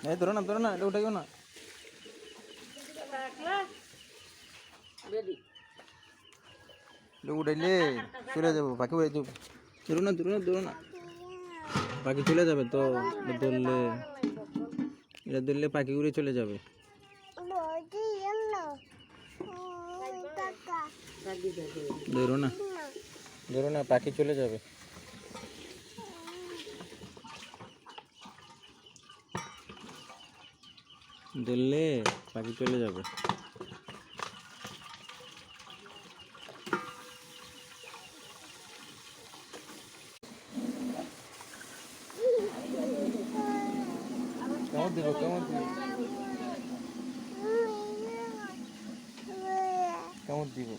এই ধরো না এটা উঠাইও না উঠাইলে চলে যাবো পাখি উড়াই দেবো ধরো না পাখি চলে যাবে তো ধরলে এটা ধরলে পাখি উড়ে চলে যাবে ধরো না পাখি চলে যাবে ধরলে পাখি চলে যাবে কেমন দিব